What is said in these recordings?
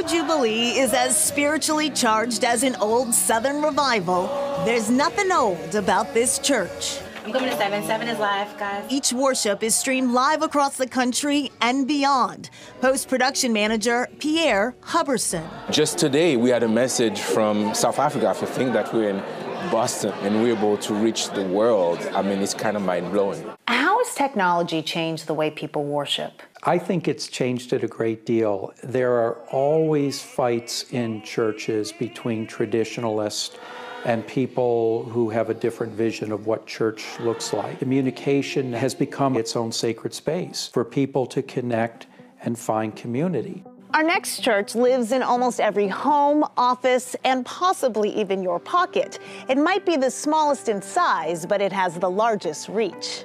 though Jubilee is as spiritually charged as an old Southern revival, there's nothing old about this church. I'm coming to 7. 7 is live, guys. Each worship is streamed live across the country and beyond. Post-production manager Pierre Huberson. Just today, we had a message from South Africa. I think that we're in Boston and we're able to reach the world. I mean, it's kind of mind-blowing. How has technology changed the way people worship? I think it's changed it a great deal. There are always fights in churches between traditionalists and people who have a different vision of what church looks like. Communication has become its own sacred space for people to connect and find community. Our next church lives in almost every home, office, and possibly even your pocket. It might be the smallest in size, but it has the largest reach.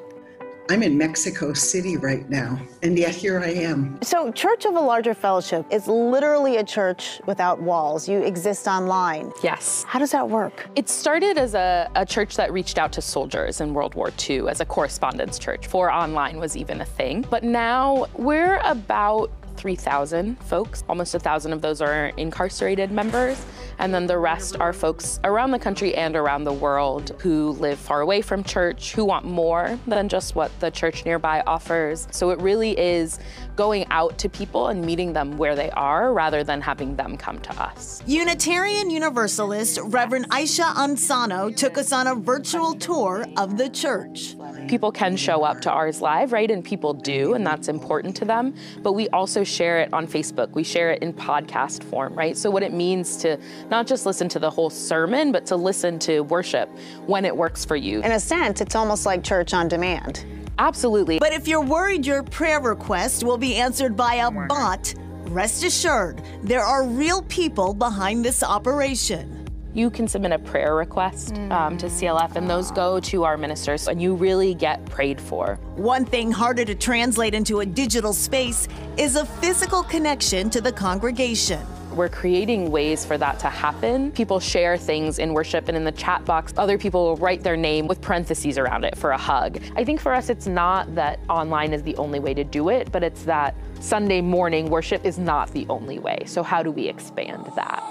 I'm in Mexico City right now, and yet here I am. So Church of a Larger Fellowship is literally a church without walls. You exist online. Yes. How does that work? It started as a church that reached out to soldiers in World War II as a correspondence church before online was even a thing. But now we're about 3,000 folks. Almost 1,000 of those are incarcerated members. And then the rest are folks around the country and around the world who live far away from church, who want more than just what the church nearby offers. So it really is going out to people and meeting them where they are rather than having them come to us. Unitarian Universalist Reverend Aisha Ansano took us on a virtual tour of the church. People can show up to ours live, right? And people do, and that's important to them. But we also share it on Facebook. We share it in podcast form, right? So what it means to not just listen to the whole sermon, but to listen to worship when it works for you. In a sense, it's almost like church on demand. Absolutely. But if you're worried your prayer request will be answered by a bot, rest assured, there are real people behind this operation. You can submit a prayer request to CLF, and those go to our ministers, and you really get prayed for. One thing harder to translate into a digital space is a physical connection to the congregation. We're creating ways for that to happen. People share things in worship and in the chat box. Other people will write their name with parentheses around it for a hug. I think for us, it's not that online is the only way to do it, but it's that Sunday morning worship is not the only way. So how do we expand that?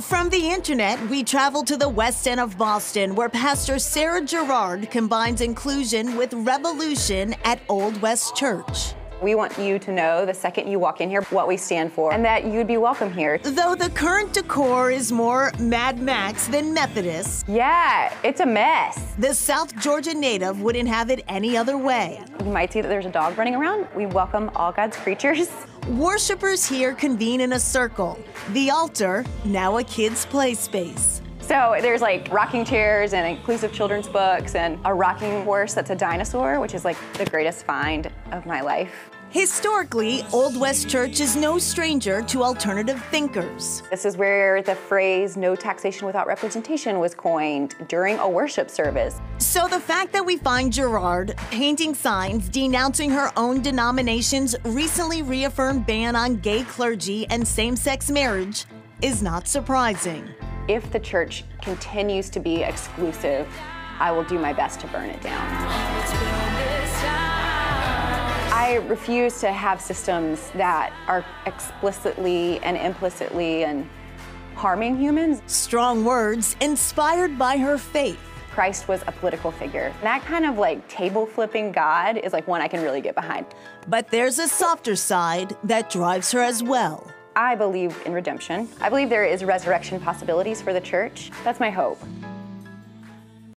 From the internet, we travel to the West End of Boston, where Pastor Sarah Gerard combines inclusion with revolution at Old West Church. We want you to know the second you walk in here what we stand for and that you'd be welcome here. Though the current decor is more Mad Max than Methodist. Yeah, it's a mess. The South Georgia native wouldn't have it any other way. You might see that there's a dog running around. We welcome all God's creatures. Worshippers here convene in a circle. The altar, now a kid's play space. So there's like rocking chairs and inclusive children's books and a rocking horse that's a dinosaur, which is like the greatest find of my life. Historically, Old West Church is no stranger to alternative thinkers. This is where the phrase "no taxation without representation" was coined during a worship service. So the fact that we find Gerard painting signs denouncing her own denomination's recently reaffirmed ban on gay clergy and same-sex marriage is not surprising. If the church continues to be exclusive, I will do my best to burn it down. I refuse to have systems that are explicitly and implicitly and harming humans. Strong words inspired by her faith. Christ was a political figure. That kind of like table flipping God is like one I can really get behind. But there's a softer side that drives her as well. I believe in redemption. I believe there is resurrection possibilities for the church. That's my hope.